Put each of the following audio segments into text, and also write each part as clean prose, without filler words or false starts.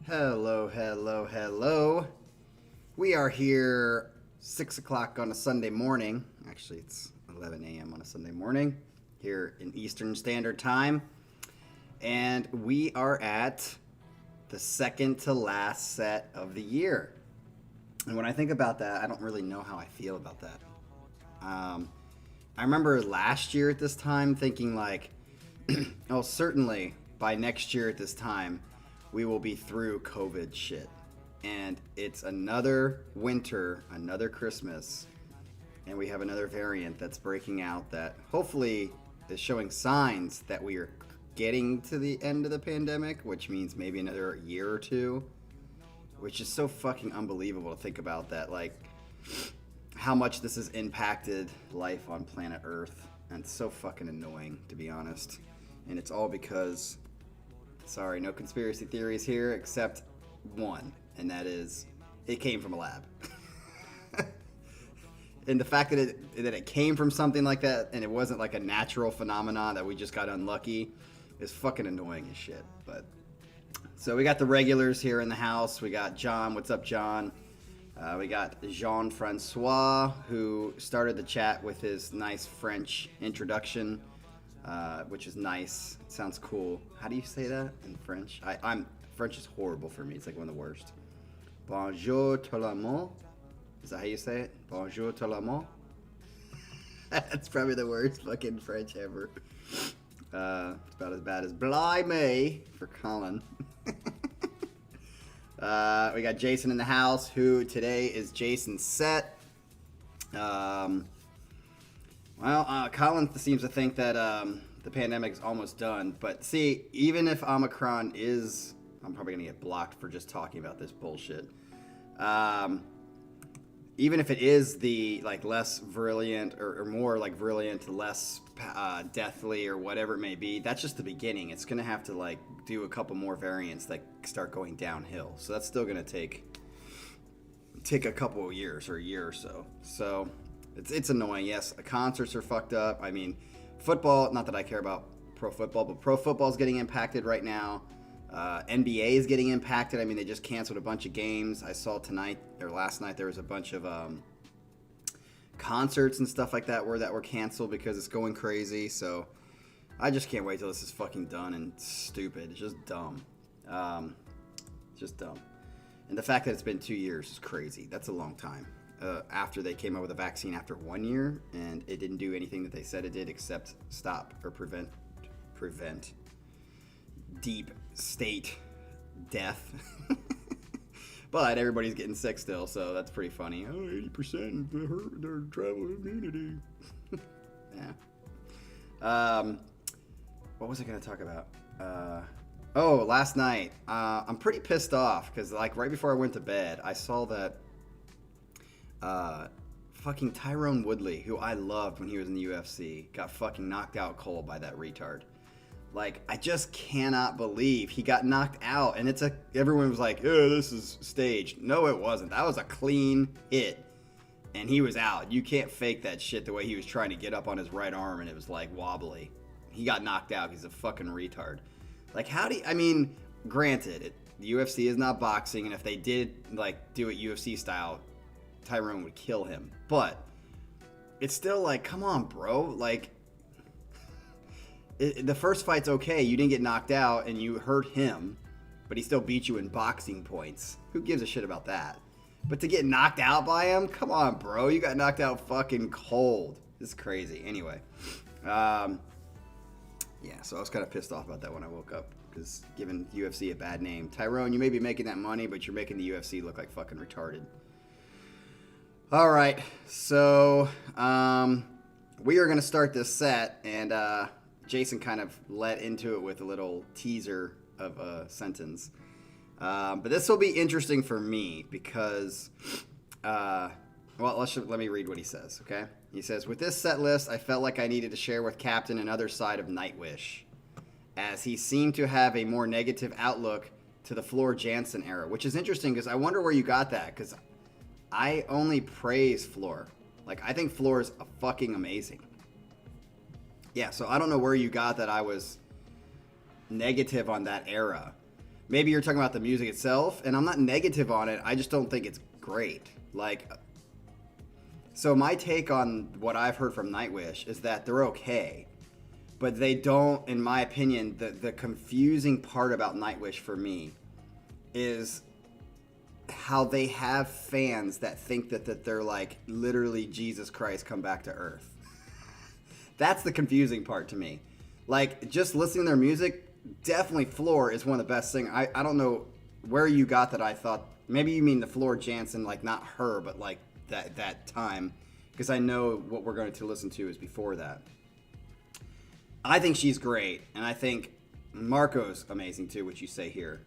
Hello, hello, hello. We are here 6 o'clock on a Sunday morning. Actually, it's 11 a.m. on a Sunday morning here in Eastern Standard Time. And we are at the second to last set of the year. And when I think about that, I don't really know how I feel about that. I remember last year at this time thinking like, oh, certainly by next year at this time, we will be through COVID shit. And it's another winter, another Christmas, and we have another variant that's breaking out that hopefully is showing signs that we are getting to the end of the pandemic, which means maybe another year or two, which is so fucking unbelievable to think about that, like, how much this has impacted life on planet Earth. And it's so fucking annoying, to be honest. And it's all because, sorry, no conspiracy theories here, except one, and that is, it came from a lab. And the fact that it came from something like that, and it wasn't like a natural phenomenon that we just got unlucky, is fucking annoying as shit. But so we got the regulars here in the house. We got John. What's up, John? We got Jean-Francois, who started the chat with his nice French introduction, which is nice. It sounds cool. How do you say that in French? French is horrible for me. It's like one of the worst. Bonjour tout le monde. Is that how you say it? Bonjour tout le monde. That's probably the worst fucking French ever. It's about as bad as Blimey for Colin. We got Jason in the house, who today is Jason's set. Colin seems to think that the pandemic is almost done. But see, even if Omicron is... I'm probably going to get blocked for just talking about this bullshit. Even if it is the like less virulent or more like virulent, less deathly or whatever it may be, that's just the beginning. It's going to have to like do a couple more variants that start going downhill. So that's still going to take a couple of years or a year or so. So it's annoying. Yes, concerts are fucked up. I mean, football, not that I care about pro football, but pro football is getting impacted right now. NBA is getting impacted. I mean, they just canceled a bunch of games. I saw tonight or last night there was a bunch of concerts and stuff like that were canceled because it's going crazy. So I just can't wait till this is fucking done and stupid. It's just dumb. Just dumb. And the fact that it's been 2 years is crazy. That's a long time. After they came up with a vaccine after 1 year, and it didn't do anything that they said it did except stop or prevent deep state death. But everybody's getting sick still, so that's pretty funny. Oh, 80% hurt their travel immunity. Yeah. What was I going to talk about? Last night. I'm pretty pissed off because like right before I went to bed, I saw that fucking Tyrone Woodley, who I loved when he was in the UFC, got fucking knocked out cold by that retard. Like, I just cannot believe he got knocked out. And everyone was like, oh, this is staged. No, it wasn't. That was a clean hit. And he was out. You can't fake that shit the way he was trying to get up on his right arm and it was like wobbly. He got knocked out. He's a fucking retard. Like, granted, the UFC is not boxing. And if they did, like, do it UFC style, Tyrone would kill him. But it's still like, come on, bro. Like, the first fight's okay. You didn't get knocked out and you hurt him, but he still beat you in boxing points. Who gives a shit about that? But to get knocked out by him? Come on, bro. You got knocked out fucking cold. This is crazy. Anyway. Yeah, so I was kind of pissed off about that when I woke up because giving UFC a bad name. Tyrone, you may be making that money, but you're making the UFC look like fucking retarded. All right. So we are going to start this set and... Jason kind of led into it with a little teaser of a sentence. But this will be interesting for me because, let me read what he says, okay? He says, with this set list, I felt like I needed to share with Captain another side of Nightwish, as he seemed to have a more negative outlook to the Floor Jansen era, which is interesting because I wonder where you got that, because I only praise Floor. Like, I think Floor is fucking amazing. Yeah, so I don't know where you got that I was negative on that era. maybe you're talking about the music itself, and I'm not negative on it. I just don't think it's great. Like, so my take on what I've heard from Nightwish is that they're okay, but they don't, in my opinion, the confusing part about Nightwish for me is how they have fans that think that they're like literally Jesus Christ come back to earth. That's the confusing part to me. Like, just listening to their music, definitely Floor is one of the best singers. I don't know where you got that. I thought maybe you mean the Floor Jansen, like not her, but like that time, because I know what we're going to listen to is before that. I think she's great, and I think Marco's amazing too, which you say here.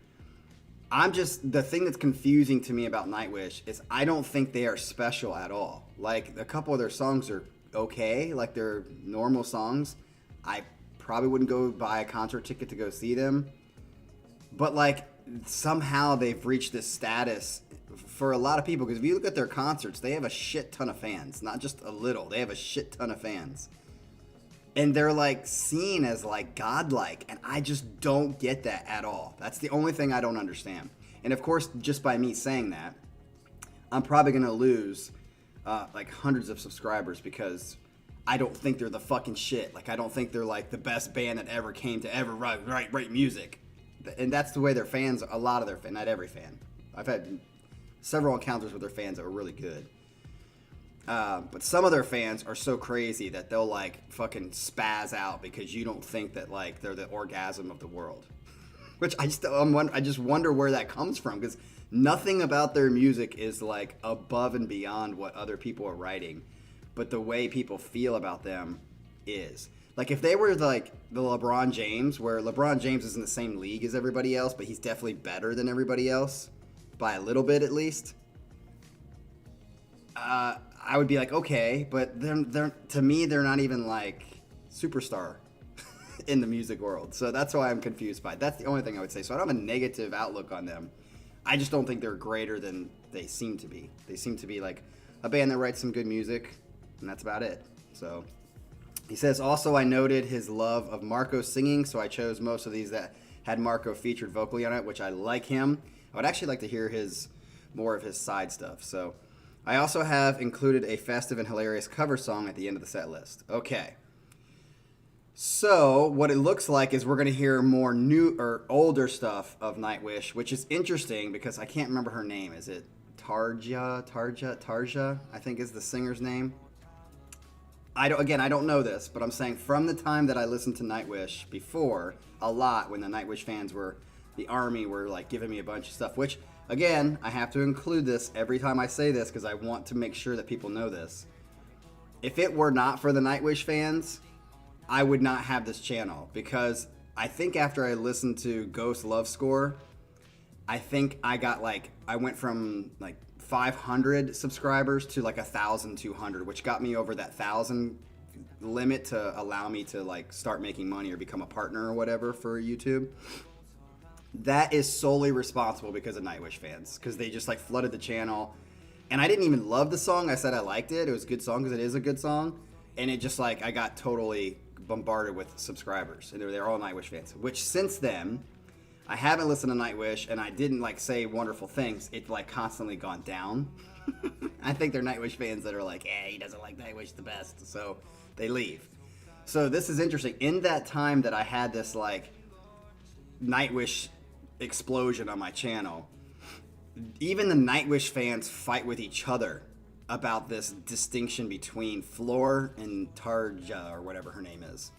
The thing that's confusing to me about Nightwish is I don't think they are special at all. Like, a couple of their songs are okay, like they're normal songs. I probably wouldn't go buy a concert ticket to go see them. But like, somehow they've reached this status for a lot of people, because if you look at their concerts, they have a shit ton of fans. Not just a little, they have a shit ton of fans. And they're like seen as like godlike, and I just don't get that at all. That's the only thing I don't understand. And of course, just by me saying that, I'm probably gonna lose like hundreds of subscribers, because I don't think they're the fucking shit. Like, I don't think they're like the best band that ever came to ever write music. And that's the way their fans, a lot of their fans, not every fan. I've had several encounters with their fans that were really good. But some of their fans are so crazy that they'll like fucking spaz out because you don't think that like they're the orgasm of the world. Which I just wonder where that comes from, because nothing about their music is like above and beyond what other people are writing, but the way people feel about them is. Like, if they were like the LeBron James, where LeBron James is in the same league as everybody else, but he's definitely better than everybody else by a little bit at least. I would be like, okay, but they're to me, they're not even like superstar in the music world. So that's why I'm confused by it. That's the only thing I would say. So I don't have a negative outlook on them. I just don't think they're greater than they seem to be. They seem to be like a band that writes some good music, and that's about it. So he says, also, I noted his love of Marco singing, so I chose most of these that had Marco featured vocally on it, which I like him. I would actually like to hear more of his side stuff. So I also have included a festive and hilarious cover song at the end of the set list. Okay. So what it looks like is we're going to hear more new or older stuff of Nightwish, which is interesting because I can't remember her name. Is it Tarja, I think is the singer's name. I don't know this, but I'm saying from the time that I listened to Nightwish before, a lot, when the Nightwish fans the army were like giving me a bunch of stuff, which again, I have to include this every time I say this because I want to make sure that people know this. If it were not for the Nightwish fans, I would not have this channel, because I think after I listened to Ghost Love Score, I think I went from like 500 subscribers to like 1,200, which got me over that 1,000 limit to allow me to like start making money or become a partner or whatever for YouTube. That is solely responsible because of Nightwish fans, because they just like flooded the channel. And I didn't even love the song. I said I liked it. It was a good song because it is a good song. And it just like, I got totally bombarded with subscribers, and they're all Nightwish fans, which since then I haven't listened to Nightwish, and I didn't like say wonderful things. It's like constantly gone down. I think they're Nightwish fans that are like, he doesn't like Nightwish the best, so they leave. So this is interesting. In that time that I had this like Nightwish explosion on my channel, even the Nightwish fans fight with each other about this distinction between Floor and Tarja, or whatever her name is.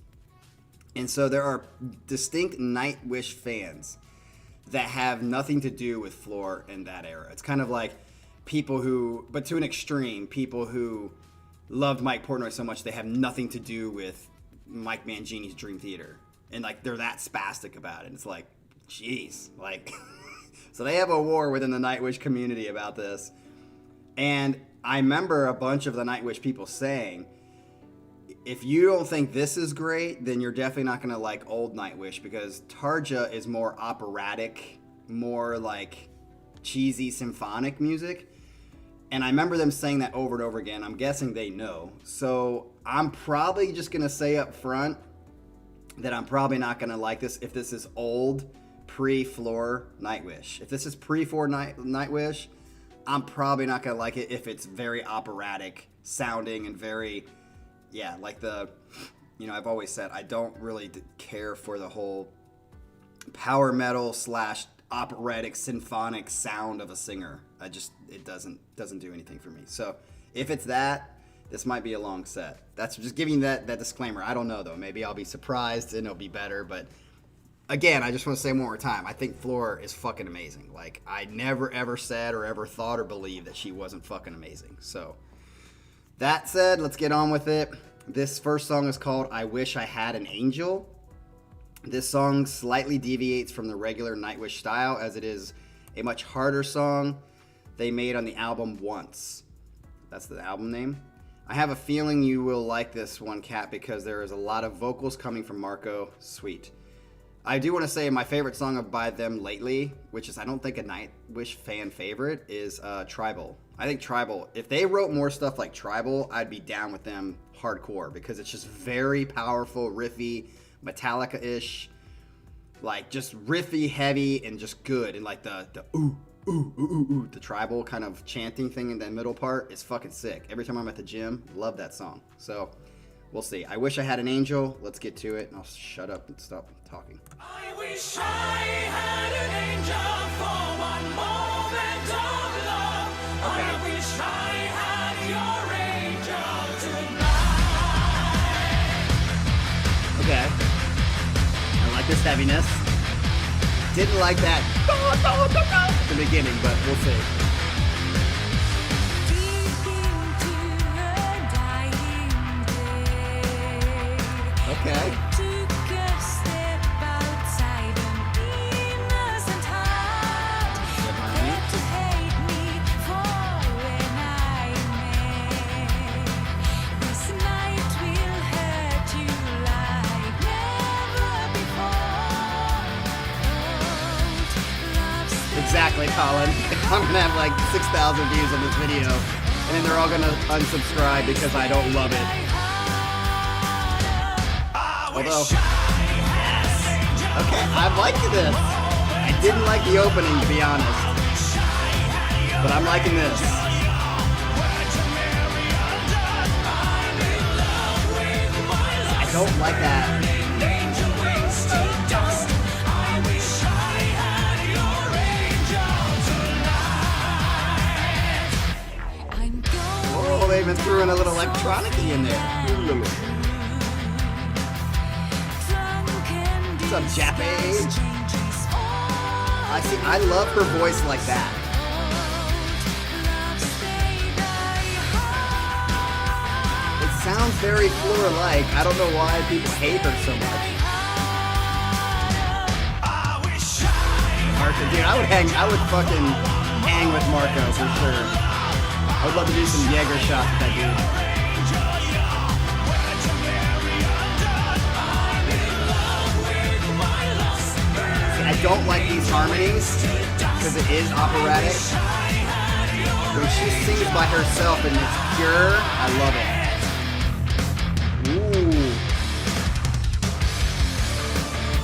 And so there are distinct Nightwish fans that have nothing to do with Floor in that era. It's kind of like people who, but to an extreme, people who loved Mike Portnoy so much they have nothing to do with Mike Mangini's Dream Theater. And like, they're that spastic about it. It's like, jeez, like, so they have a war within the Nightwish community about this. And I remember a bunch of the Nightwish people saying, if you don't think this is great, then you're definitely not going to like old Nightwish, because Tarja is more operatic, more like cheesy symphonic music. And I remember them saying that over and over again. I'm guessing they know. So I'm probably just going to say up front that I'm probably not going to like this if this is old, pre-Floor Nightwish. If this is pre-Floor Nightwish, I'm probably not going to like it if it's very operatic sounding and very, yeah, like the, you know, I've always said I don't really care for the whole power metal / operatic symphonic sound of a singer. It doesn't do anything for me. So if it's that, this might be a long set. That's just giving that disclaimer. I don't know though. Maybe I'll be surprised and it'll be better. But again, I just want to say one more time. I think Floor is fucking amazing. Like, I never ever said or ever thought or believed that she wasn't fucking amazing. So that said, let's get on with it. This first song is called I Wish I Had an Angel. This song slightly deviates from the regular Nightwish style, as it is a much harder song they made on the album Once. That's the album name. I have a feeling you will like this one, Kat, because there is a lot of vocals coming from Marco. Sweet. I do want to say my favorite song by them lately, which is I don't think a Nightwish fan favorite, is Tribal. I think Tribal, if they wrote more stuff like Tribal, I'd be down with them hardcore, because it's just very powerful, riffy, Metallica-ish, like just riffy, heavy, and just good. And like the ooh, ooh, ooh, ooh, ooh, the Tribal kind of chanting thing in that middle part is fucking sick. Every time I'm at the gym, love that song. So we'll see. I Wish I Had an Angel. Let's get to it, and I'll shut up and stop talking. I wish I had an angel for one moment of love. Okay. I wish I had your angel tonight. Okay. I like this heaviness. Didn't like that at the beginning, but we'll see. Okay. Exactly, Colin. I'm gonna have like 6,000 views on this video, and then they're all gonna unsubscribe because I don't love it. Although, yes. Okay, I'm liking this. I didn't like the opening, to be honest, but I'm liking this. I don't like that. Oh, they even threw in a little electronic-y in there. What's up, Jappy? I love her voice like that. It sounds very Floor-like. I don't know why people hate her so much. Marco, dude, I would fucking hang with Marco for sure. I would love to do some Jaeger shots with that dude. See, I don't like these harmonies because it is operatic. When she sings by herself and it's pure, I love it. Ooh.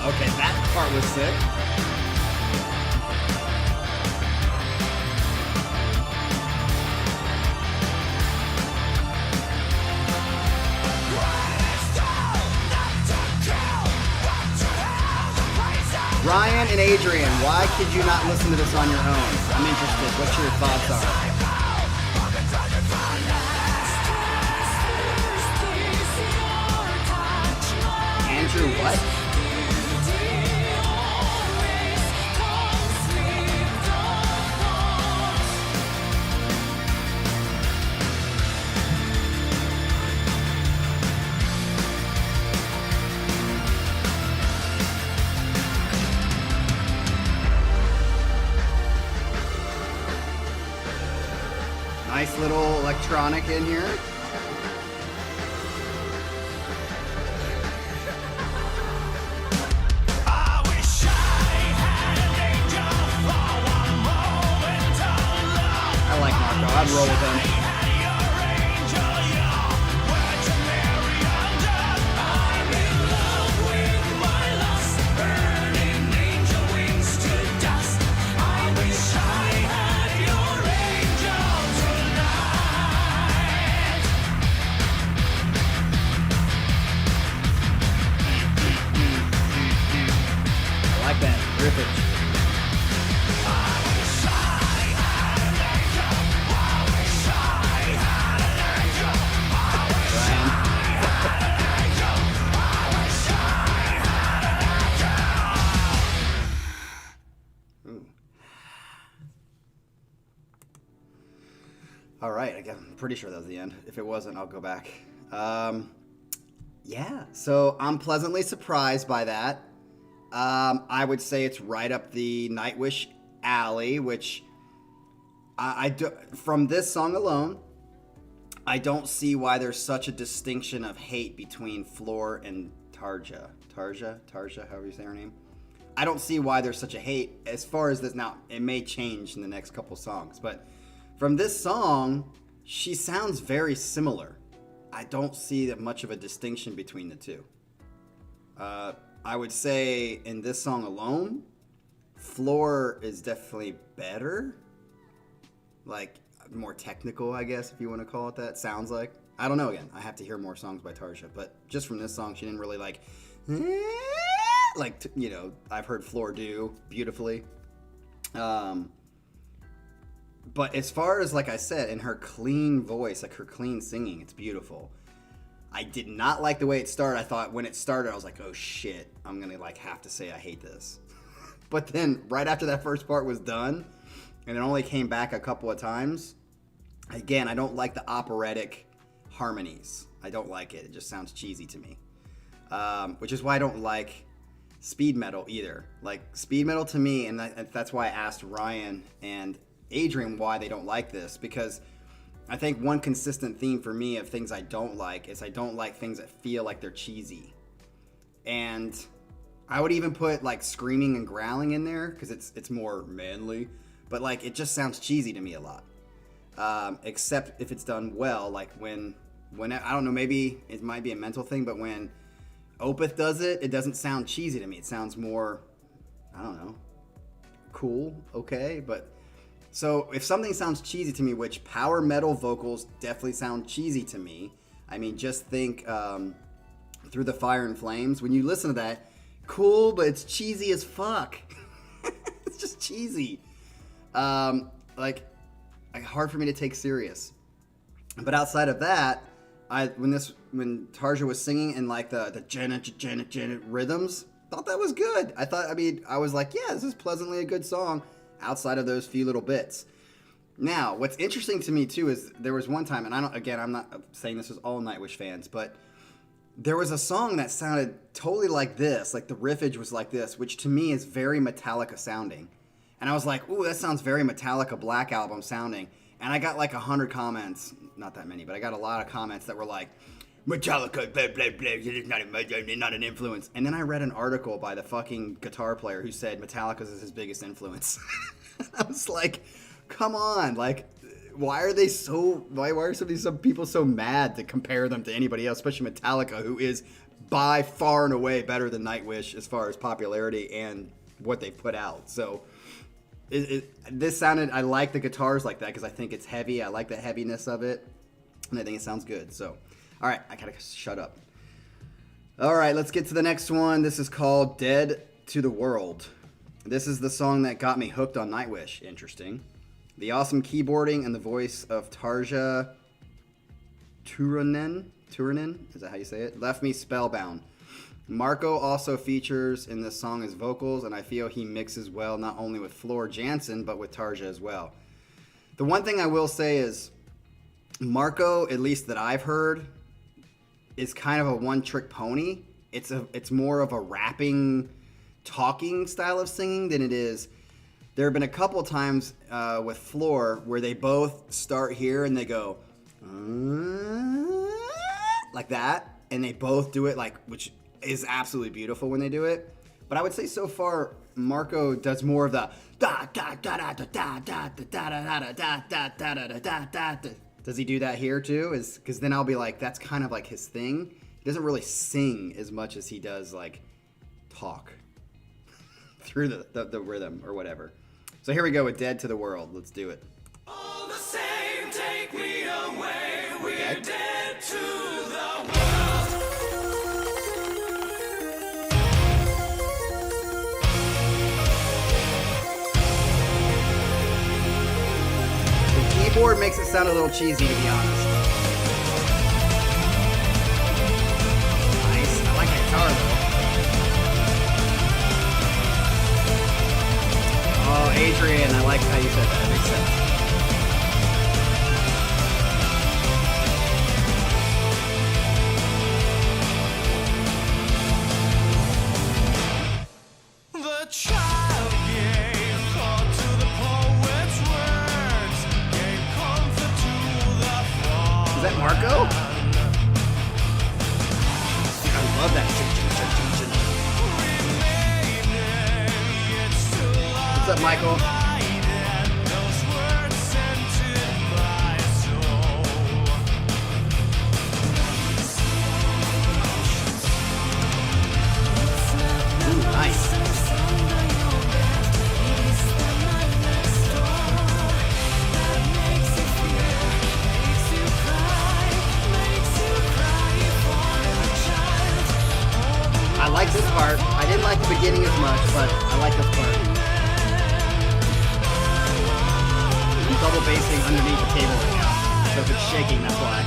Okay, that part was sick. Ryan and Adrian, why could you not listen to this on your own? I'm interested. What your thoughts are. Andrew, what? Nice little electronic in here. I like Marco. I'd roll with him. All right, I'm pretty sure that was the end. If it wasn't, I'll go back. Yeah, so I'm pleasantly surprised by that. I would say it's right up the Nightwish alley, which I do, from this song alone, I don't see why there's such a distinction of hate between Floor and Tarja. Tarja, however you say her name. I don't see why there's such a hate as far as this. Now, it may change in the next couple songs, but from this song, she sounds very similar. I don't see that much of a distinction between the two. I would say in this song alone, Floor is definitely better. Like, more technical, I guess, if you want to call it that. Sounds like. I don't know, again. I have to hear more songs by Tarja. But just from this song, she didn't really like, I've heard Floor do beautifully. But as far as, like I said, in her clean voice, like her clean singing, it's beautiful. I did not like the way it started. I thought when it started, I was like, oh shit, I'm going to like have to say I hate this. But then right after that first part was done, and it only came back a couple of times, again, I don't like the operatic harmonies. I don't like it. It just sounds cheesy to me. Which is why I don't like speed metal either. Like, speed metal to me, and that's why I asked Ryan and Adrian why they don't like this, because I think one consistent theme for me of things I don't like is I don't like things that feel like they're cheesy. And I would even put like screaming and growling in there because it's more manly, but like it just sounds cheesy to me a lot. Except if it's done well, like when I don't know, maybe it might be a mental thing, but when Opeth does it, it doesn't sound cheesy to me. It sounds more, I don't know, cool, okay, but so if something sounds cheesy to me, which power metal vocals definitely sound cheesy to me. I mean, just think Through the Fire and Flames. When you listen to that, cool, but it's cheesy as fuck. It's just cheesy. Like hard for me to take serious. But outside of that, when Tarja was singing in like the Janet rhythms, thought that was good. I was like, yeah, this is pleasantly a good song. Outside of those few little bits. Now, what's interesting to me too is there was one time, and I'm not saying this is all Nightwish fans, but there was a song that sounded totally like this, like the riffage was like this, which to me is very Metallica sounding. And I was like, ooh, that sounds very Metallica Black Album sounding. And I got like 100 comments, not that many, but I got a lot of comments that were like, Metallica, blah, blah, blah, it's not an influence. And then I read an article by the fucking guitar player who said Metallica is his biggest influence. I was like, come on, like, why are some people so mad to compare them to anybody else, especially Metallica, who is by far and away better than Nightwish as far as popularity and what they've put out. So this sounded, I like the guitars like that because I think it's heavy. I like the heaviness of it, and I think it sounds good. So, all right, I gotta shut up. All right, let's get to the next one. This is called Dead to the World. This is the song that got me hooked on Nightwish. Interesting. The awesome keyboarding and the voice of Tarja Turunen, is that how you say it? Left me spellbound. Marco also features in this song as vocals, and I feel he mixes well not only with Floor Jansen, but with Tarja as well. The one thing I will say is Marco, at least that I've heard, is kind of a one-trick pony. It's more of a rapping, talking style of singing than it is. There have been a couple times with Floor where they both start here and they go like that, and they both do it which is absolutely beautiful when they do it. But I would say so far Marco does more of the da da da da da da da da da da da da da da da da. Does he do that here too? Because then I'll be like, that's kind of like his thing. He doesn't really sing as much as he does like talk through the rhythm or whatever. So here we go with Dead to the World. Let's do it. All the same, take me away. We're Okay. dead to the world. The keyboard makes it sound a little cheesy, to be honest. Nice. I like the guitar though. Oh, Adrian, I like how you said that. It makes sense. go. Dude, I love that. What's up, Michael? Ooh, nice. I like this part. I didn't like the beginning as much, but I like this part. I'm double basing underneath the cable right now, so if it's shaking, that's why.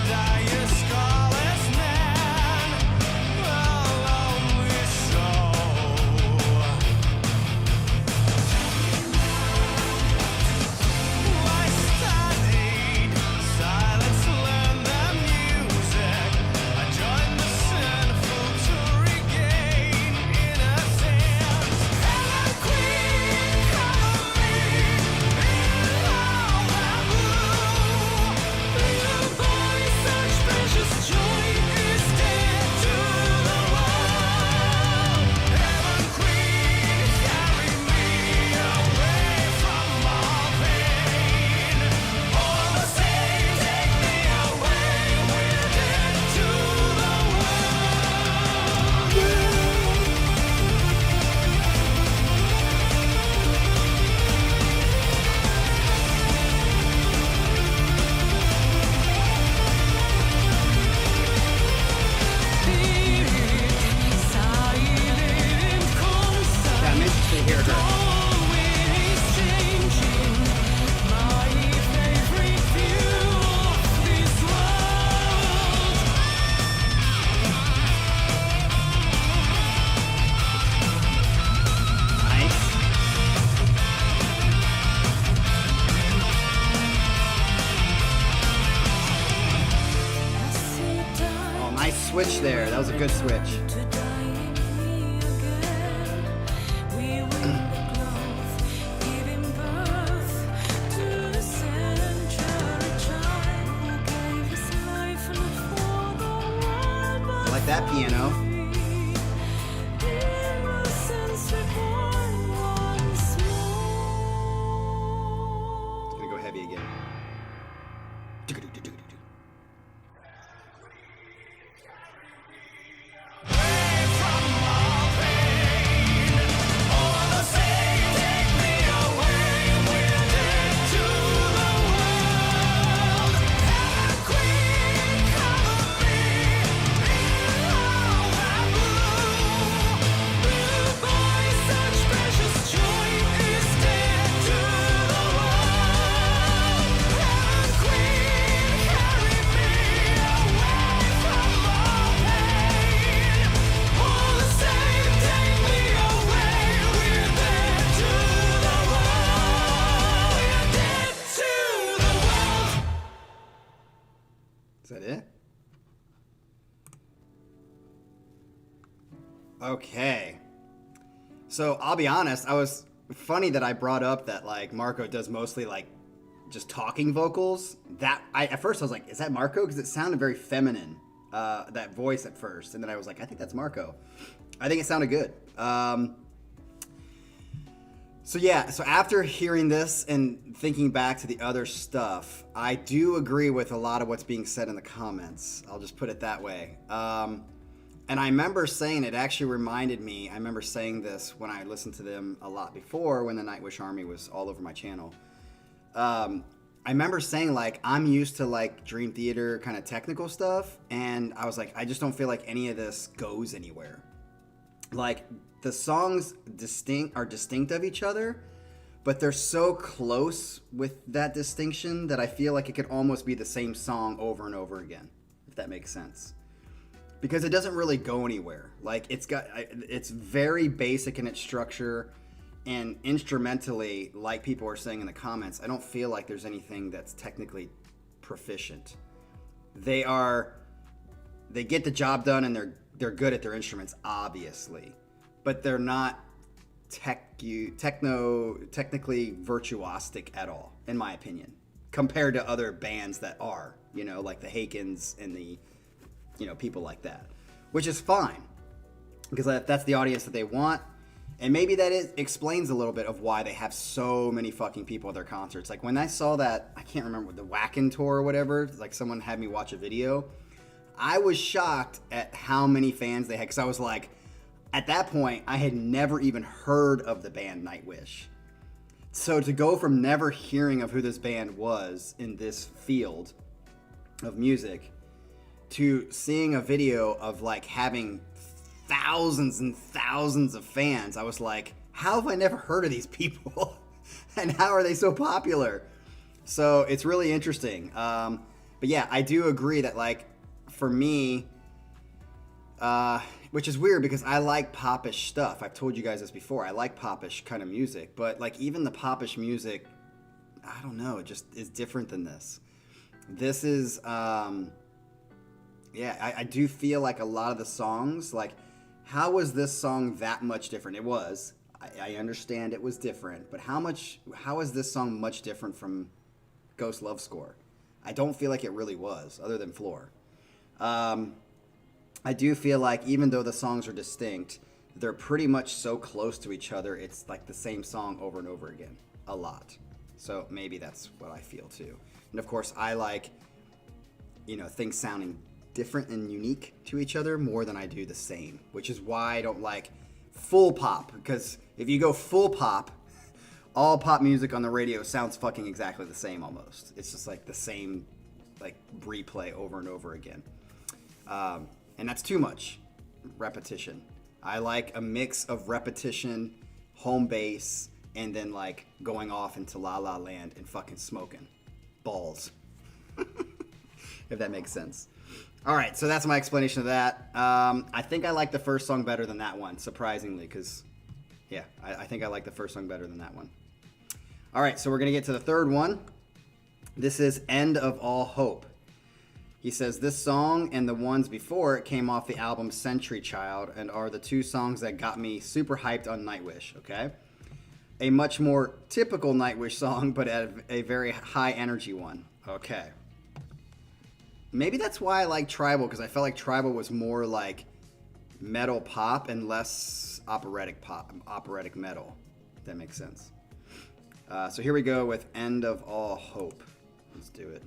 Switch there. That was a good switch. I like that piano. It's gonna go heavy again. Is that it? Okay. So I'll be honest, I was funny that I brought up that like Marco does mostly like just talking vocals. That at first I was like, is that Marco? Because it sounded very feminine, that voice at first, and then I was like, I think that's Marco. I think it sounded good. So yeah, so after hearing this and thinking back to the other stuff, I do agree with a lot of what's being said in the comments. I'll just put it that way. And I remember saying, it actually reminded me, I remember saying this when I listened to them a lot before, when the Nightwish Army was all over my channel. I remember saying, like, I'm used to, like, Dream Theater kind of technical stuff, and I was like, I just don't feel like any of this goes anywhere. Like, the songs are distinct of each other, but they're so close with that distinction that I feel like it could almost be the same song over and over again, if that makes sense. Because it doesn't really go anywhere. Like, it's very basic in its structure, and instrumentally, like people are saying in the comments, I don't feel like there's anything that's technically proficient. They get the job done, and they're good at their instruments, obviously, but they're not technically virtuosic at all, in my opinion. compared to other bands that are, like the Hakens and the, people like that, which is fine because that's the audience that they want. And maybe that explains a little bit of why they have so many fucking people at their concerts. Like when I saw that, I can't remember, the Wacken tour or whatever, like someone had me watch a video. I was shocked at how many fans they had because I was like, at that point, I had never even heard of the band Nightwish. So to go from never hearing of who this band was in this field of music to seeing a video of like having thousands and thousands of fans, I was like, how have I never heard of these people? And how are they so popular? So it's really interesting. But yeah, I do agree that like for me, which is weird because I like popish stuff. I've told you guys this before. I like popish kind of music, but like even the popish music, I don't know, it just is different than this. This is, I do feel like a lot of the songs, like, how was this song that much different? It was. I understand it was different, but how is this song much different from Ghost Love Score? I don't feel like it really was, other than Floor. I do feel like even though the songs are distinct, they're pretty much so close to each other, it's like the same song over and over again, a lot. So maybe that's what I feel too. And of course, I like, things sounding different and unique to each other more than I do the same, which is why I don't like full pop, because if you go full pop, all pop music on the radio sounds fucking exactly the same almost. It's just like the same like replay over and over again. And that's too much repetition. I like a mix of repetition, home base, and then like going off into La La Land and fucking smoking balls. If that makes sense. All right, so that's my explanation of that. I think I like the first song better than that one, surprisingly, because, yeah, I think I like the first song better than that one. All right, so we're going to get to the third one. This is End of All Hope. He says, this song and the ones before it came off the album Century Child and are the two songs that got me super hyped on Nightwish, okay? A much more typical Nightwish song, but a very high energy one, okay. Maybe that's why I like Tribal, because I felt like Tribal was more like metal pop and less operatic pop, operatic metal, if that makes sense. So here we go with End of All Hope. Let's do it.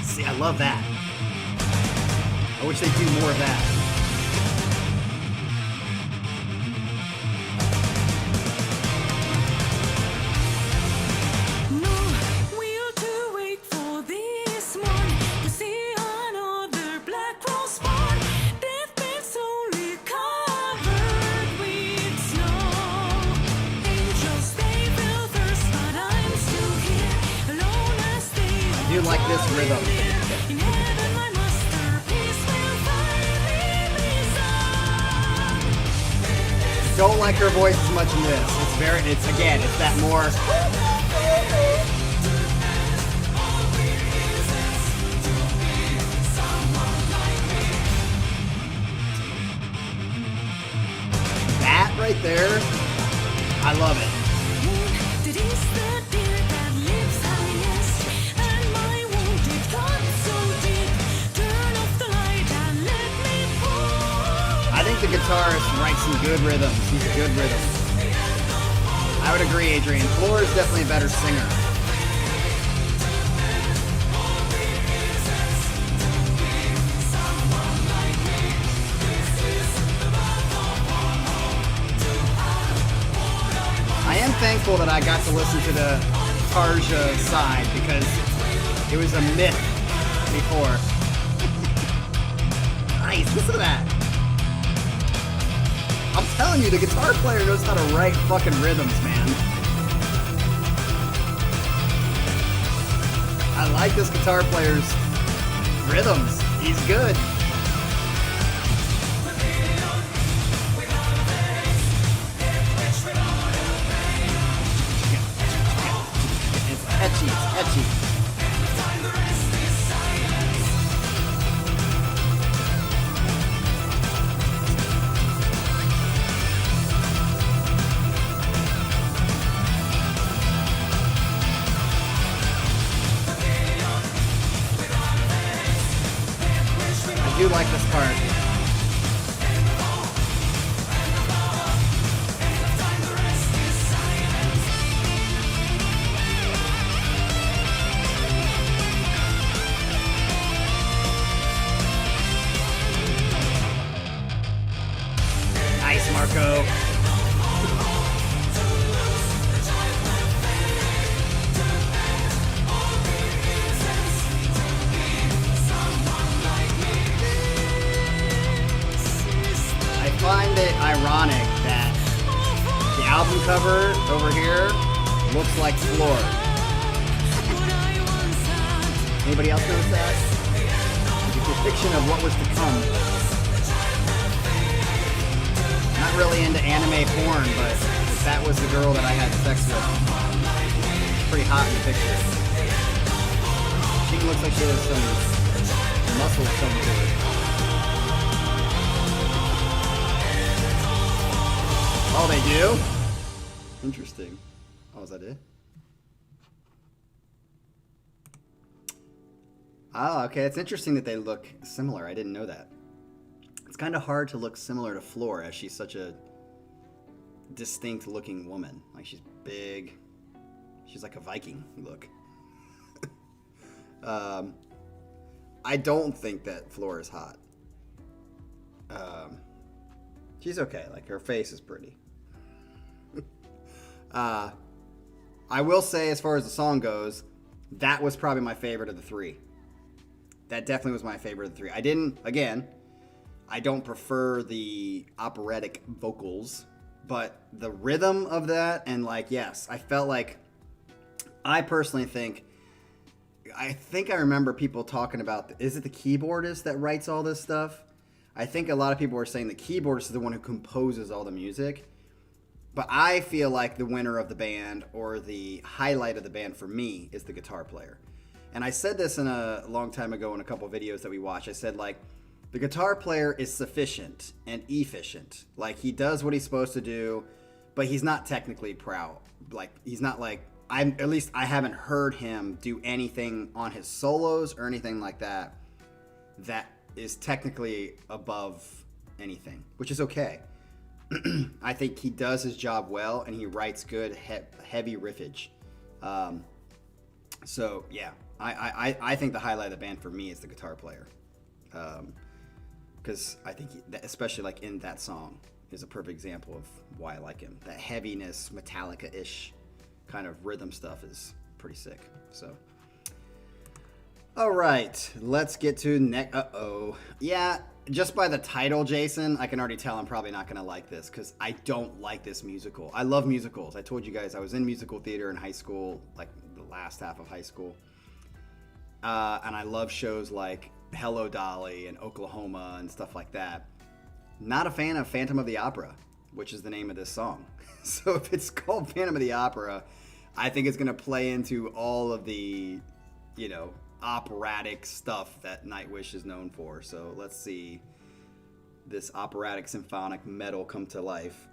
See, I love that. I wish they'd do more of that. I do like this rhythm. Don't like her voice as much in this. It's that more. That right there, I love it. I think the guitarist writes some good rhythms. He's a good rhythm. I would agree, Adrian. Floor is definitely a better singer. I am thankful that I got to listen to the Tarja side because it was a myth before. Nice, listen to that. I'm telling you, the guitar player knows how to write fucking rhythms, man. I like this guitar player's rhythms. He's good. do like this part. Nice, Marco. I find it ironic that the album cover over here looks like Floor. Anybody else notice that? It's a depiction of what was to come. Not really into anime porn, but that was the girl that I had sex with. She's pretty hot in the picture. She looks like she has some muscle coming to it. Oh, they do? Interesting. Oh, is that it? Oh, okay. It's interesting that they look similar. I didn't know that. It's kind of hard to look similar to Floor as she's such a distinct looking woman. Like, she's big. She's like a Viking look. I don't think that Floor is hot. She's okay. Like, her face is pretty. I will say, as far as the song goes, that was probably my favorite of the three. That definitely was my favorite of the three. I don't prefer the operatic vocals, but the rhythm of that, and like, yes, I felt like, I personally think I remember people talking about, is it the keyboardist that writes all this stuff? I think a lot of people were saying the keyboardist is the one who composes all the music. But I feel like the winner of the band, or the highlight of the band for me, is the guitar player. And I said this in a long time ago in a couple videos that we watched. I said, like, the guitar player is sufficient and efficient. Like, he does what he's supposed to do, but he's not technically proud. Like, he's not like, at least I haven't heard him do anything on his solos or anything like that that is technically above anything, which is okay. I think he does his job well, and he writes good, heavy riffage. So, yeah, I think the highlight of the band for me is the guitar player. Because I think, especially like in that song, is a perfect example of why I like him. That heaviness, Metallica-ish kind of rhythm stuff is pretty sick. So, all right, let's get to yeah. Just by the title, Jason, I can already tell I'm probably not going to like this, because I don't like this musical. I love musicals. I told you guys I was in musical theater in high school, like the last half of high school. And I love shows like Hello Dolly and Oklahoma and stuff like that. Not a fan of Phantom of the Opera, which is the name of this song. So if it's called Phantom of the Opera, I think it's going to play into all of the, operatic stuff that Nightwish is known for. So let's see this operatic symphonic metal come to life.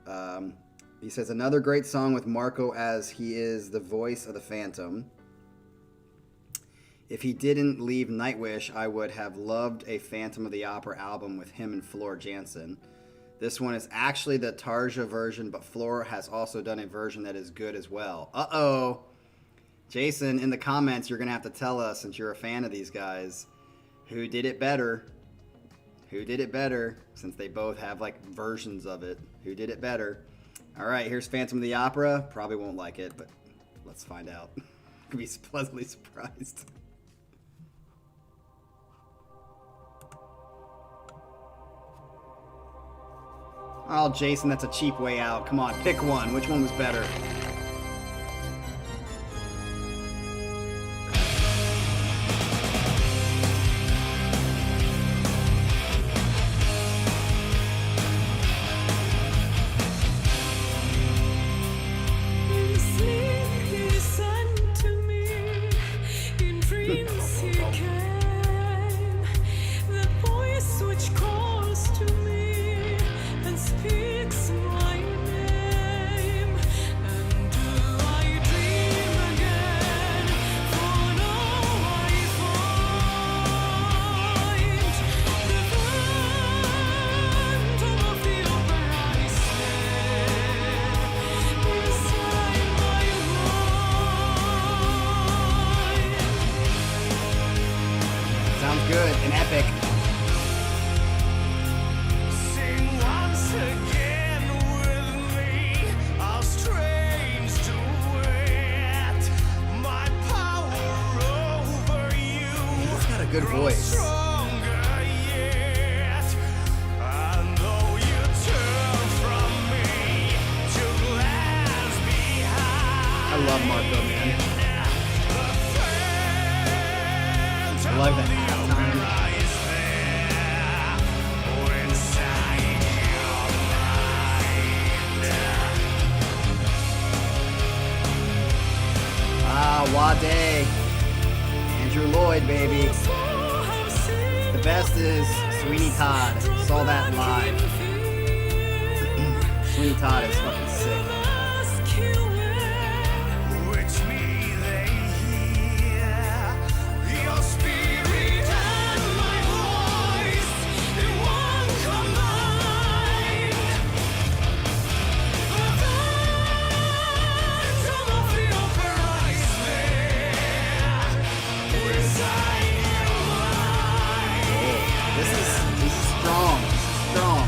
He says, another great song with Marco as he is the voice of the Phantom. If he didn't leave Nightwish, I would have loved a Phantom of the Opera album with him and Floor Jansen. This one is actually the Tarja version, but Floor has also done a version that is good as well. Uh-oh. Jason, in the comments, you're going to have to tell us, since you're a fan of these guys, who did it better. Who did it better, since they both have, like, versions of it. Who did it better? All right, here's Phantom of the Opera. Probably won't like it, but let's find out. Could be pleasantly surprised. Oh, Jason, that's a cheap way out. Come on, pick one. Which one was better? Ride, baby. The best is Sweeney Todd. Saw that live. Sweeney Todd is fucking sick. This is strong. Strong.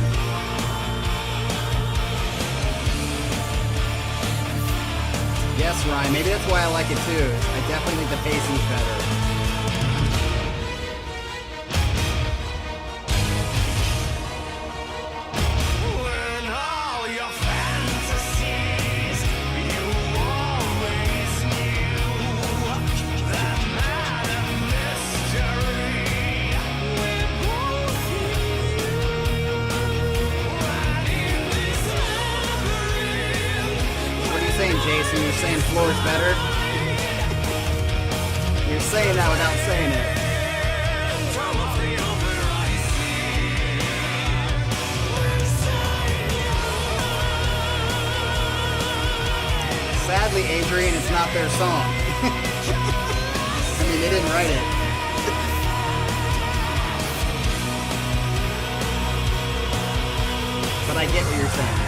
Yes, Ryan. Maybe that's why I like it too. I definitely think the pacing's better. When all your fantasies you always knew that matter mystery we're both right in this labyrinth. What are you saying, Jason? You're saying floor's better? You're saying that without saying it. From off the open I see Sadly, Adrian, it's not their song. I mean, they didn't write it. But I get what you're saying.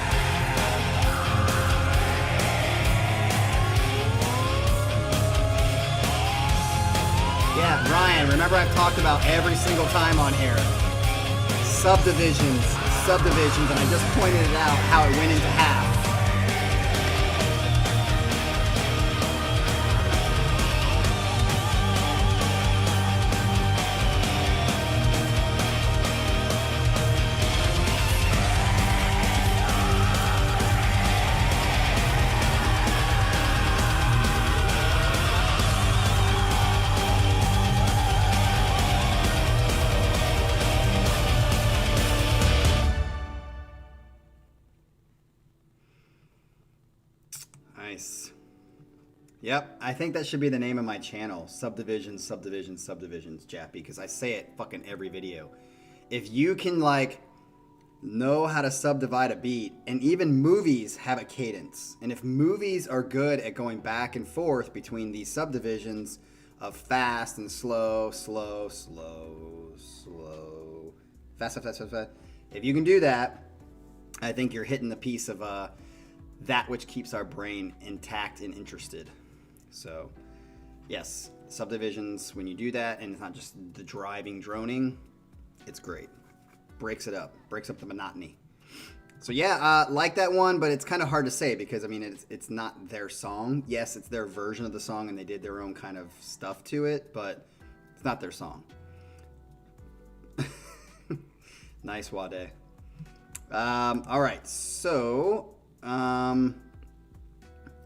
Yeah, Ryan, remember I've talked about every single time on here. Subdivisions, and I just pointed it out how it went into half. Nice. Yep, I think that should be the name of my channel. Subdivisions, Jappy, because I say it fucking every video. If you can, like, know how to subdivide a beat, and even movies have a cadence, and if movies are good at going back and forth between these subdivisions of fast and slow, fast, if you can do that, I think you're hitting the piece of that which keeps our brain intact and interested. So, yes, subdivisions, when you do that, and it's not just the driving, droning, it's great. Breaks it up, breaks up the monotony. So yeah, like that one, but it's kind of hard to say because, I mean, it's not their song. Yes, it's their version of the song, and they did their own kind of stuff to it, but it's not their song. Nice, Wade. All right, so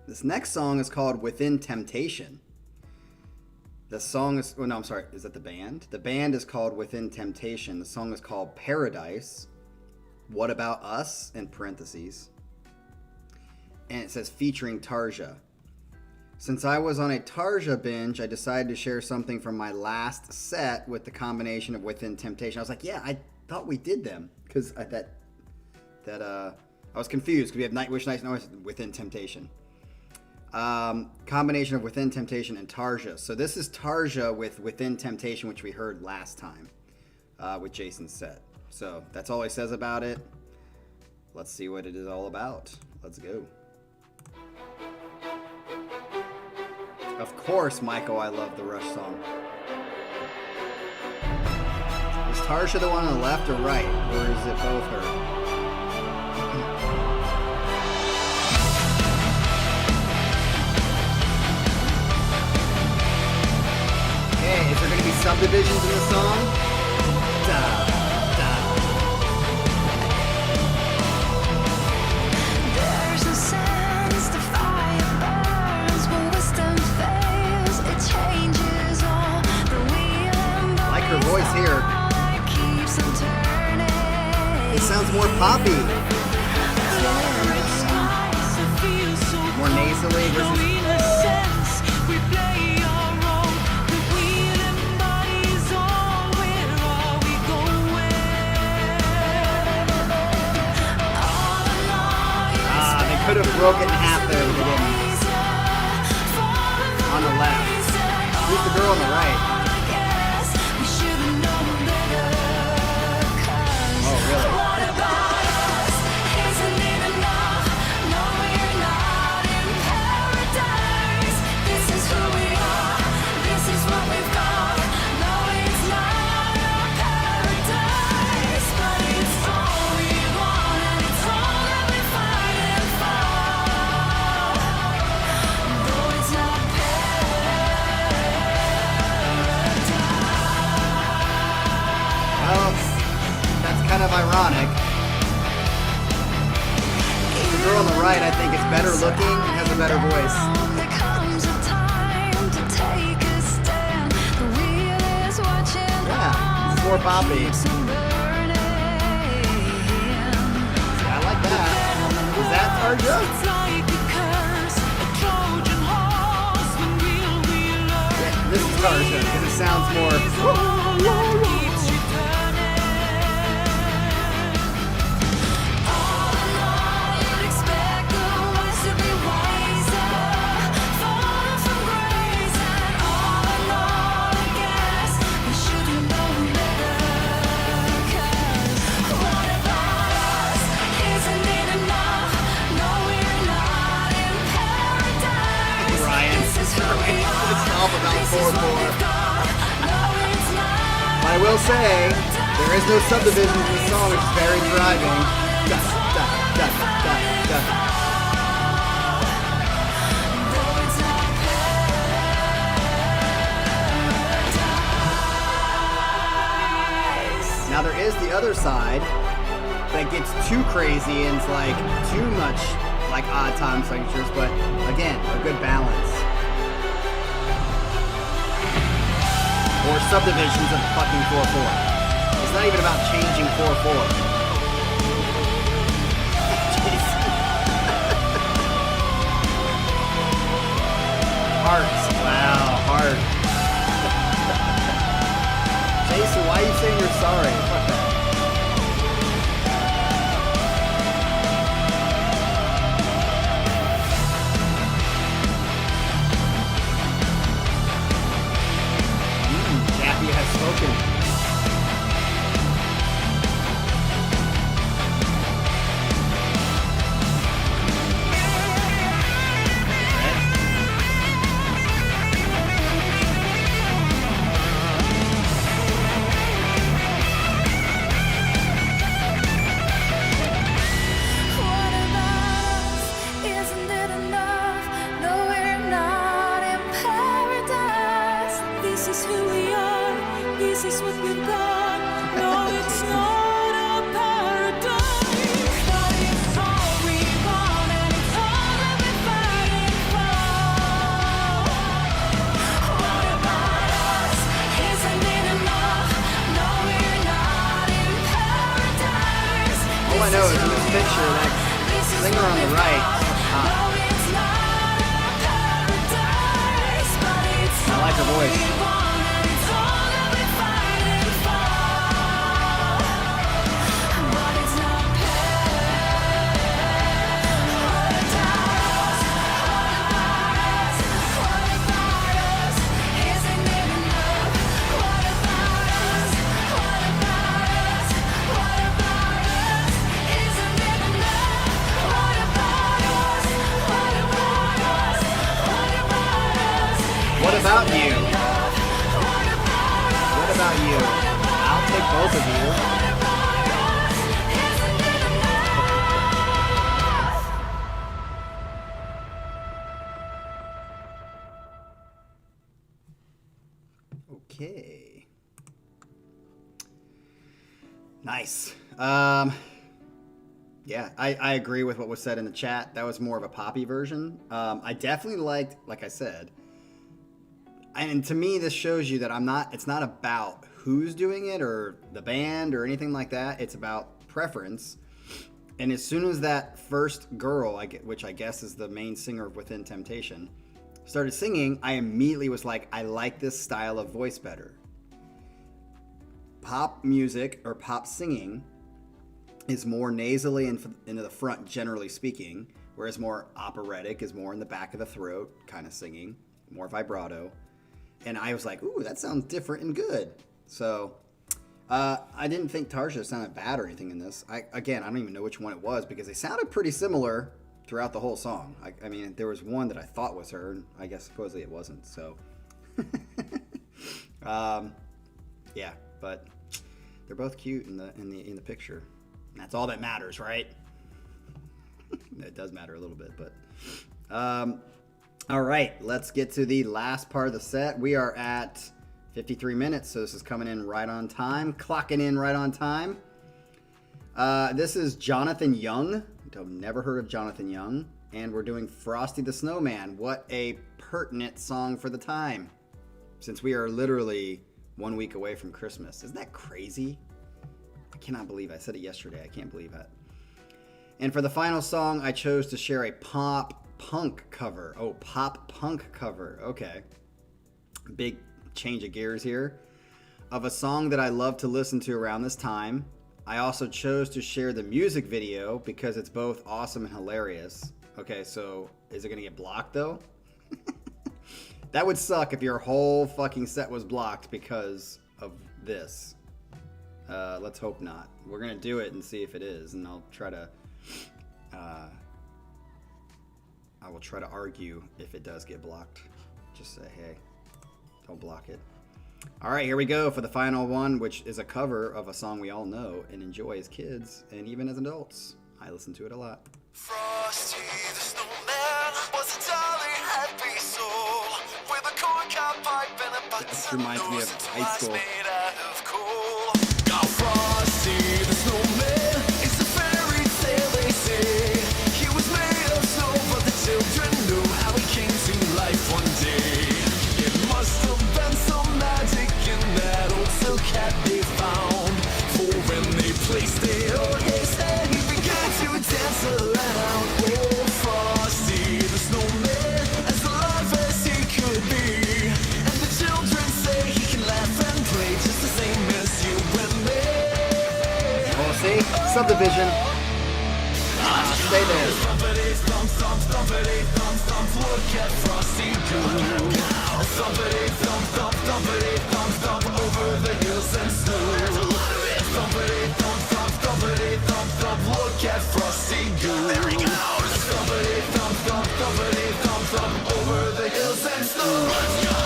this next song is called Within Temptation. The song is, oh no, I'm sorry, is that the band? The band is called Within Temptation. The song is called Paradise. What About Us, in parentheses. And it says featuring Tarja. Since I was on a Tarja binge, I decided to share something from my last set with the combination of Within Temptation. I was like, yeah, I thought we did them. Because I was confused because we have Nightwish, Within Temptation. Combination of Within Temptation and Tarja. So this is Tarja with Within Temptation, which we heard last time with Jason's set. So that's all he says about it. Let's see what it is all about. Let's go. Of course, Michael, I love the Rush song. Is Tarja the one on the left or right? Or is it both her? Hey, is there going to be subdivisions in the song? Da, da. There's a sense the fire burns when wisdom fails. It changes all the wheel and I like her voice here. keeps on turning. It sounds more poppy. More nasally versus... have broke it in half there, but they didn't. On the left. Who's the girl on the right? Oh, really? Kind of ironic. The girl on the right, I think, is better looking and has a better voice. Yeah, it's more poppy. Yeah, I like that. Is that Tarja? Yeah, this is Tarja because it sounds more. About 4-4. I will say, there is no subdivision in the song, which is very driving. Now there is the other side that gets too crazy and it's like too much like odd time signatures, but again, a good balance. Or subdivisions of fucking 4-4. It's not even about changing 4-4. Hearts. Wow, heart. Jason, why are you saying you're sorry? Fuck that. Spoken. All I know is in this picture, that singer on the right, I like her voice. What about you? What about you? I'll take both of you. Okay. Nice. Yeah, I agree with what was said in the chat. That was more of a poppy version. I definitely liked, like I said, and to me, this shows you that it's not about who's doing it or the band or anything like that. It's about preference. And as soon as that first girl, which I guess is the main singer of Within Temptation, started singing, I immediately was like, I like this style of voice better. Pop music or pop singing is more nasally and into the front, generally speaking, whereas more operatic is more in the back of the throat, kind of singing, more vibrato. And I was like, ooh, that sounds different and good. So I didn't think Tarja sounded bad or anything in this. I don't even know which one it was because they sounded pretty similar throughout the whole song. I mean, there was one that I thought was her, and I guess supposedly it wasn't. So, yeah, but they're both cute in the picture. And that's all that matters, right? It does matter a little bit, but all right, let's get to the last part of the set. We are at 53 minutes, so this is coming in right on time, clocking in right on time. This is Jonathan Young. I've never heard of Jonathan Young, and we're doing Frosty the Snowman. What a pertinent song for the time, since we are literally 1 week away from Christmas. Isn't that crazy? I cannot believe I said it yesterday. I can't believe that. And for the final song, I chose to share a pop punk cover. Oh, pop punk cover. Okay. Big change of gears here. Of a song that I love to listen to around this time. I also chose to share the music video because it's both awesome and hilarious. Okay, so is it going to get blocked though? That would suck if your whole fucking set was blocked because of this. Let's hope not. We're going to do it and see if it is, and I'll try to I will try to argue if it does get blocked. Just say, hey, don't block it. All right, here we go for the final one, which is a cover of a song we all know and enjoy as kids and even as adults. I listen to it a lot. Frosty the Snowman was a jolly happy soul with a corncob pipe and a button This reminds me of high school. made out of coal. Now Frosty the Snowman is a fairy tale they say. He was made of snow, but the children knew how he came to life one day. It must have been some magic in that old silk hat they found. For when they placed it on his head, he began to dance around. Oh, Frosty the Snowman, as alive as he could be. And the children say he can laugh and play just the same as you and me. Oh, see? Subdivision. Stay there. Thumpity thump thump, thumpity thump thump, look at Frosty go. Thumpity thump thump, thumpity thump thump, over the hills and snow. Thumpity thump thump, thumpity thump thump, look at Frosty go. There he goes. Thumpity thump thump, thumpity thump thump, over the hills and snow. Let's go.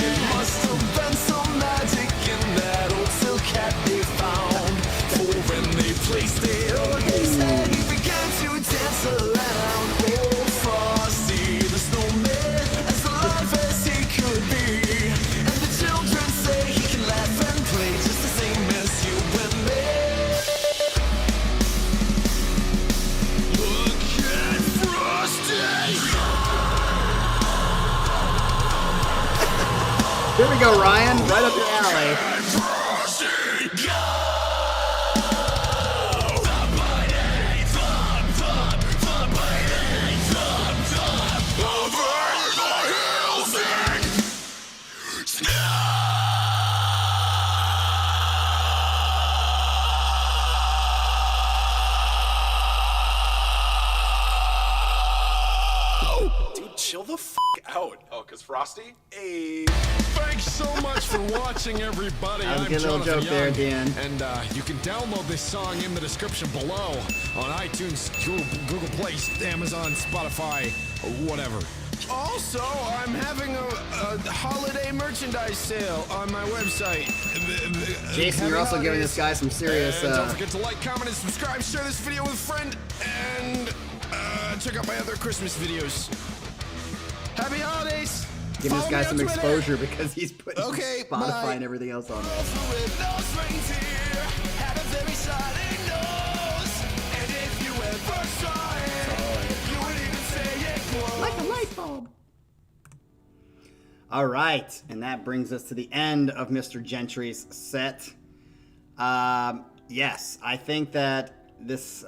It must have been some magic in that old silk hat they found. For when they placed it on his head, he began to dance around. Oh, Frosty the Snowman, as alive as he could be. And the children say he can laugh and play just the same as you and me. Look at Frosty! Here we go, Ryan. Right up your alley. Frosty, go! Dude, chill the f out. Oh, cause Frosty? Hey. Thanks so much for watching, everybody. That was a I'm good little Jonathan joke there, Young, Dan. and you can download this song in the description below on iTunes, Google Play, Amazon, Spotify, whatever. Also, I'm having a holiday merchandise sale on my website. Jason, you're also giving this guy some serious. And don't forget to like, comment, and subscribe. Share this video with a friend, and check out my other Christmas videos. Happy holidays! Giving this Follow guy me some on Twitter. exposure because he's putting Okay, Spotify bye. and everything else on there. With those reindeer had a very shiny nose. And if you ever saw it, you would even say it glows. Like a light bulb. All right, and that brings us to the end of Mr. Gentry's set. Yes, I think that this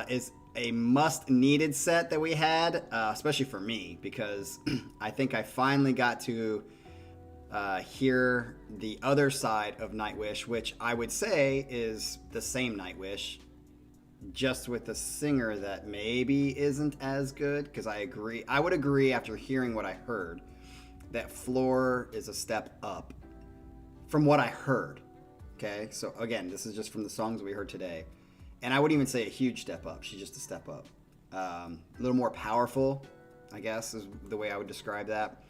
is a must-needed set that we had, especially for me, because I think I finally got to hear the other side of Nightwish, which I would say is the same Nightwish, just with a singer that maybe isn't as good. Because I would agree after hearing what I heard that Floor is a step up from what I heard. Okay, so again, this is just from the songs we heard today, and I wouldn't even say a huge step up. She's just a step up, a little more powerful, I guess is the way I would describe that.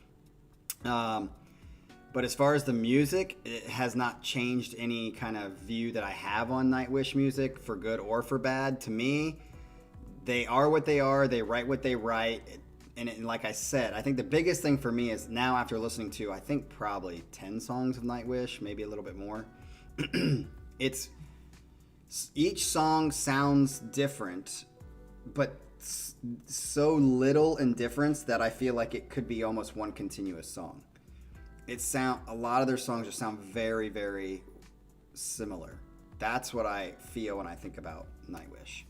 But as far as the music, it has not changed any kind of view that I have on Nightwish music, for good or for bad. To me, they are what they are. They write what they write. And like I said, I think the biggest thing for me is now, after listening to, I think probably 10 songs of Nightwish, maybe a little bit more, it's each song sounds different, but so little in difference that I feel like it could be almost one continuous song. A lot of their songs just sound very, very similar. That's what I feel when I think about Nightwish.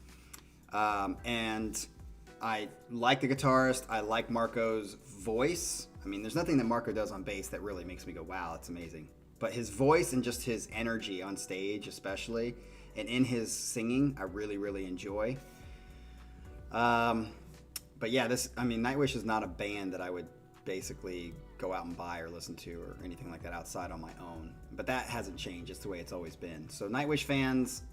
And I like the guitarist. I like Marco's voice. I mean, there's nothing that Marco does on bass that really makes me go, wow, that's amazing. But his voice and just his energy on stage, especially, and in his singing, I really, really enjoy. But yeah, Nightwish is not a band that I would basically go out and buy or listen to or anything like that outside on my own. But that hasn't changed. It's the way it's always been. So Nightwish fans,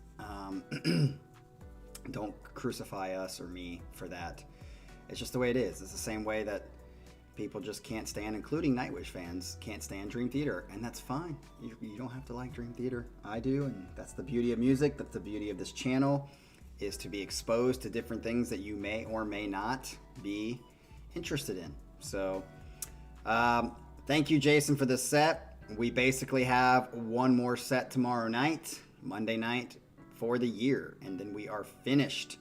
don't crucify us or me for that. It's just the way it is. It's the same way that people just can't stand, including Nightwish fans, can't stand Dream Theater, and that's fine. You don't have to like Dream Theater. I do, and that's the beauty of music. That's the beauty of this channel, is to be exposed to different things that you may or may not be interested in. So, thank you, Jason, for this set. We basically have one more set tomorrow night, Monday night, for the year, and then we are finished.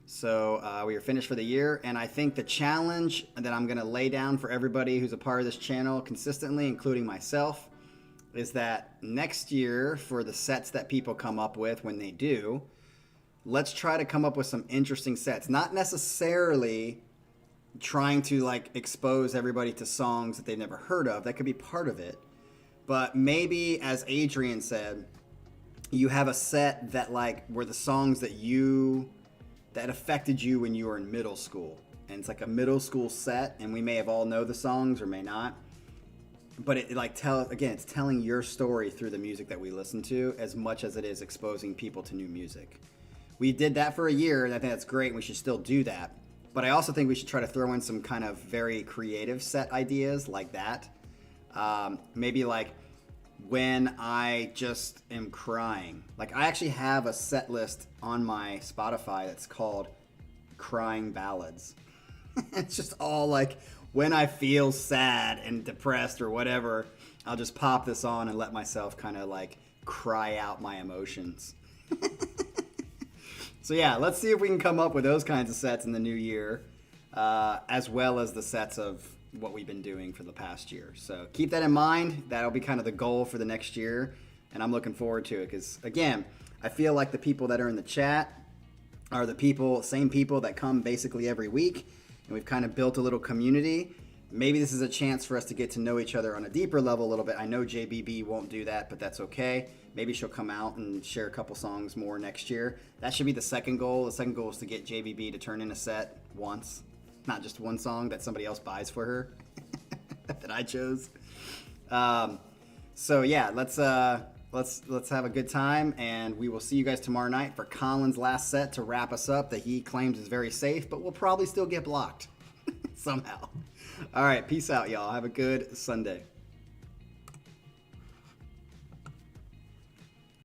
So we are finished for the year, and I think the challenge that I'm going to lay down for everybody who's a part of this channel consistently, including myself, is that next year, for the sets that people come up with when they do, let's try to come up with some interesting sets. Not necessarily trying to like expose everybody to songs that they've never heard of. That could be part of it. But maybe, as Adrian said, you have a set that like were the songs that affected you when you were in middle school, and it's like a middle school set, and we may have all know the songs or may not, but it's telling your story through the music that we listen to, as much as it is exposing people to new music. We did that for a year, and I think that's great, and we should still do that. But I also think we should try to throw in some kind of very creative set ideas like that. Maybe like when I just am crying. Like, I actually have a set list on my Spotify that's called Crying Ballads. It's just all like when I feel sad and depressed or whatever, I'll just pop this on and let myself kind of like cry out my emotions. So yeah, let's see if we can come up with those kinds of sets in the new year, as well as the sets of what we've been doing for the past year. So keep that in mind. That'll be kind of the goal for the next year, and I'm looking forward to it, because again, I feel like the people that are in the chat are the same people that come basically every week, and we've kind of built a little community. Maybe this is a chance for us to get to know each other on a deeper level a little bit. I know JBB won't do that, but that's okay. Maybe she'll come out and share a couple songs more next year. That should be the second goal. The second goal is to get JBB to turn in a set once, not just one song that somebody else buys for her that I chose. So yeah, let's have a good time, and we will see you guys tomorrow night for Colin's last set to wrap us up, that he claims is very safe, but we'll probably still get blocked somehow. All right, peace out, y'all. Have a good Sunday.